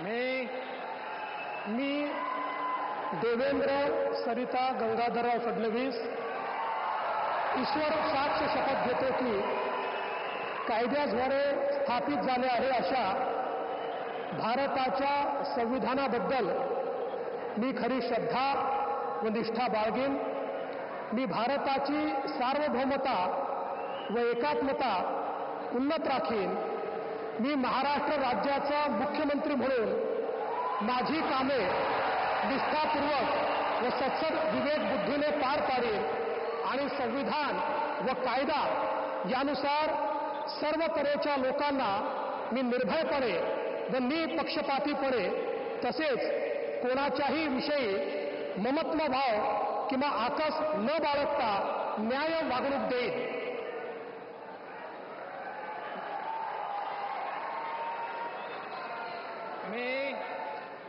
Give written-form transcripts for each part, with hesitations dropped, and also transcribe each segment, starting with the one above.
मी देवेंद्र सरिता गंगाधरराव फडणवीस ईश्वर साक्ष शपथ घेतो की कायद्याद्वारे स्थापित झाले आहे अशा भारताच्या संविधानाबद्दल मी खरी श्रद्धा व निष्ठा बाळगेन. मी भारताची सार्वभौमता व एकात्मता उन्नत राखीन. मी महाराष्ट्र राज्याचा मुख्यमंत्री म्हणून माझी कामे निष्ठापूर्वक व सत्सद विवेक बुद्धीने पार पाडेन आणि संविधान व कायदा यानुसार सर्व तऱ्हेच्या लोकांना मी निर्भयपणे व निपक्षपातीपणे तसेच कोणाच्याही विषयी ममत्वभाव किंवा आकस न बाळगता न्याय वागणूक देईन.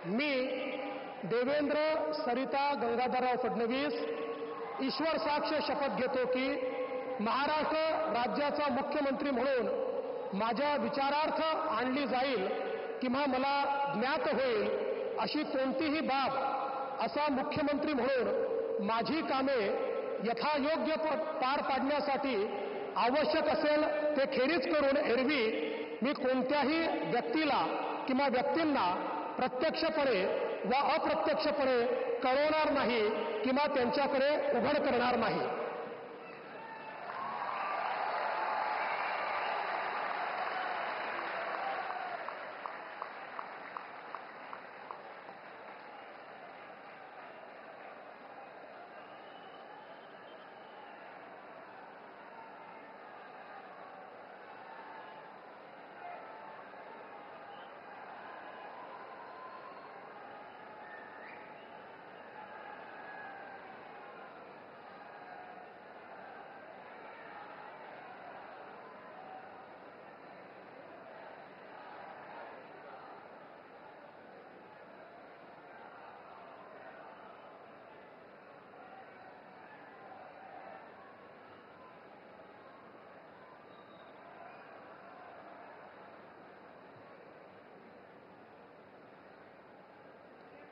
मी देवेंद्र सरिता गंगाधरराव फडणवीस ईश्वर साक्ष शपथ घेतो की महाराष्ट्र राज्याचा मुख्यमंत्री म्हणून माझ्या विचारार्थ आणली जाईल किंवा मला ज्ञात होईल अशी कोणतीही बाब असा मुख्यमंत्री म्हणून माझी कामे यथायोग्य पार पाडण्यासाठी आवश्यक असेल ते खेरीज करून एरवी मी कोणत्याही व्यक्तीला किंवा व्यक्तींना प्रत्यक्षपणे व अप्रत्यक्षपणे कळवणार नाही किंवा त्यांच्याकडे उघड करणार नाही.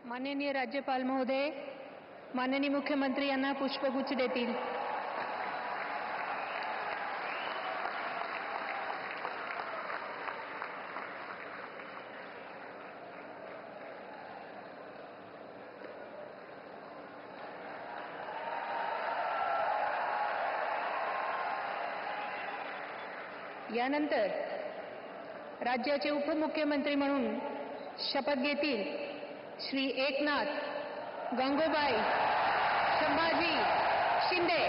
माननीय राज्यपाल महोदय, माननीय मुख्यमंत्री यांना पुष्पगुच्छ देतील. यानंतर राज्याचे उपमुख्यमंत्री म्हणून शपथ घेतील श्री एकनाथ गंगूबाई संभाजी शिंदे.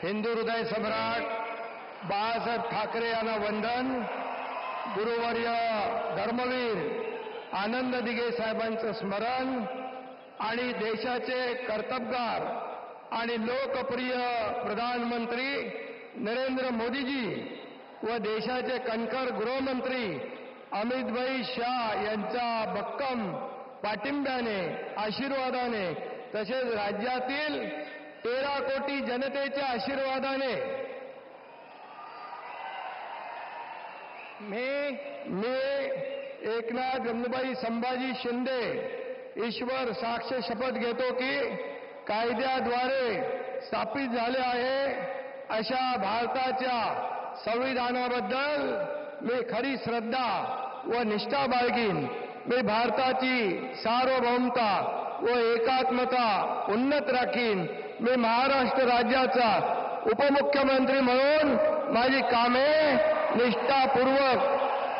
हिंदू हृदय सम्राट बाळासाहेब ठाकरे यांना वंदन. गुरुवर्य धर्मवीर आनंद दिघे साहेबांचं स्मरण आणि देशाचे कर्तबगार आणि लोकप्रिय प्रधानमंत्री नरेंद्र मोदीजी व देशाचे कणखर गृहमंत्री अमितभाई शाह यांच्या भक्कम पाठिंब्याने आशीर्वादाने तसेच राज्यातील 13 कोटी जनतेच्या आशीर्वादाने मी एकनाथ गंगूबाई संभाजी शिंदे ईश्वर साक्ष शपथ घेतो की कायद्याद्वारे स्थापित झाले आहे अशा भारताच्या संविधानाबद्दल मी खरी श्रद्धा व निष्ठा बाळगीन. मी भारताची सार्वभौमता व एकात्मता उन्नत राखीन. मी महाराष्ट्र राज्याचा उपमुख्यमंत्री म्हणून माझी कामे निष्ठापूर्वक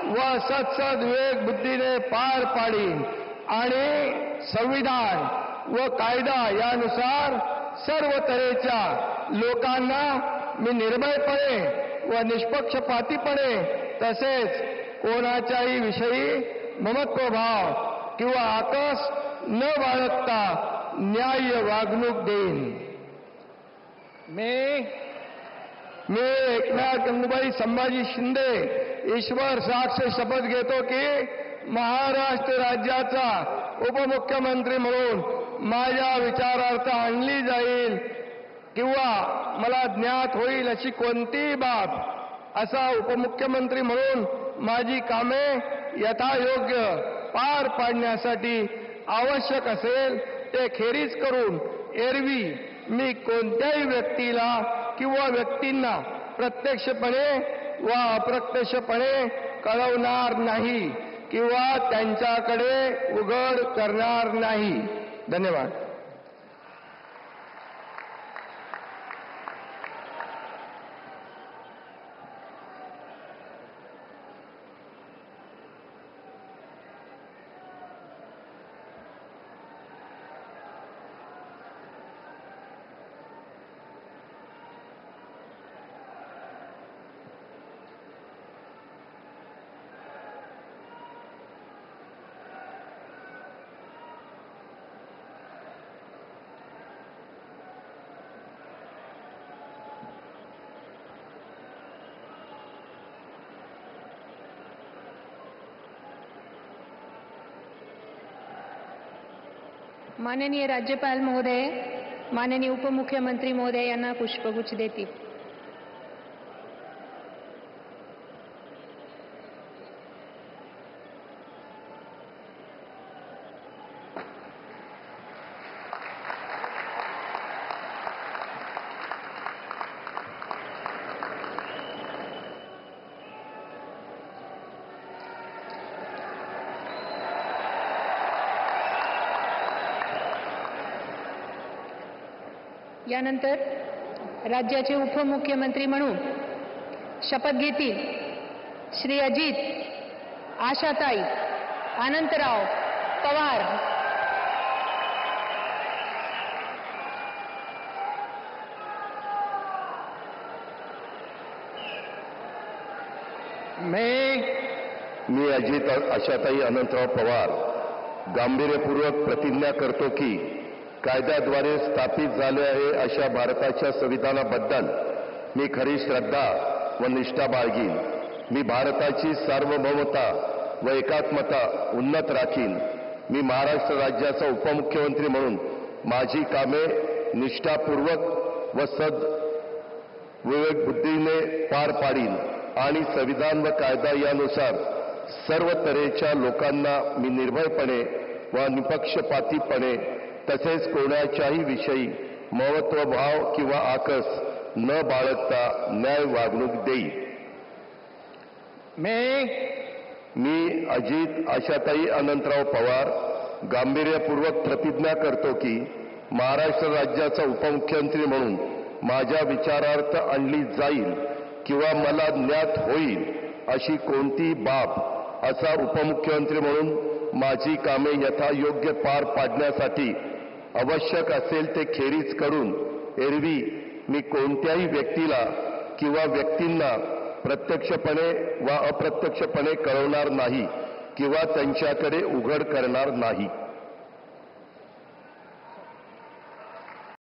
व सत्सद विवेक बुद्धीने पार पाडीन आणि संविधान व कायदा यानुसार सर्व तऱ्हेच्या लोकांना मी निर्भयपणे व निष्पक्षपातीपणे तसेच कोणाच्याही विषयी ममत्वभाव किंवा आकस न बाळगता न्याय्य वागणूक देईन. मी एकनाथ गंगूबाई संभाजी शिंदे ईश्वर साक्ष शपथ घेतो की महाराष्ट्र राज्याचा उपमुख्यमंत्री म्हणून माझ्या विचारार्थ आणली जाईल किंवा मला ज्ञात होईल अशी कोणतीही बाब असा उपमुख्यमंत्री म्हणून माझी कामे यथायोग्य पार पाडण्यासाठी आवश्यक असेल ते खेरीज करून एरवी मी कोणत्याही व्यक्तीला किंवा व्यक्तींना प्रत्यक्षपणे वा अप्रत्यक्षपणे कळवणार नाही किंवा त्यांच्याकडे उघड करणार नाही. धन्यवाद. माननीय राज्यपाल महोदय, माननीय उपमुख्यमंत्री महोदय यांना पुष्पगुच्छ देतील. यानंतर राज्याचे उपमुख्यमंत्री म्हणून शपथ घेतील श्री अजित आशाताई अनंतराव पवार. मी अजित आशाताई अनंतराव पवार गांभीर्यपूर्वक प्रतिज्ञा करतो की कायद्याद्वारे स्थापित झाले आहे अशा भारताच्या संविधानाबद्दल मी खरी श्रद्धा व निष्ठा बाळगीन. मी भारताची सार्वभौमता व एकात्मता उन्नत राखीन. मी महाराष्ट्र राज्याचा उपमुख्यमंत्री म्हणून माझी कामे निष्ठापूर्वक व विवेक बुद्धीने पार पाडीन आणि संविधान व कायदा यानुसार सर्व तऱ्हेच्या लोकांना मी निर्भयपणे व निपक्षपातीपणे तसेच कोणाच्याही विषयी महत्वभाव किंवा आकस न बाळगता न्याय वागणूक देईल. मी अजित आशाताई अनंतराव पवार गांभीर्यपूर्वक प्रतिज्ञा करतो की महाराष्ट्र राज्याचा उपमुख्यमंत्री म्हणून माझ्या विचारार्थ आणली जाईल किंवा मला ज्ञात होईल अशी कोणतीही बाब असा उपमुख्यमंत्री म्हणून माझी कामे यथायोग्य पार पाडण्यासाठी आवश्यक असेल ते खेरीज करून एरवी मी कोणत्याही व्यक्तीला किंवा व्यक्तींना प्रत्यक्षपणे वा अप्रत्यक्षपणे कळवणार नाही किंवा त्यांच्याकडे उघड करणार नाही.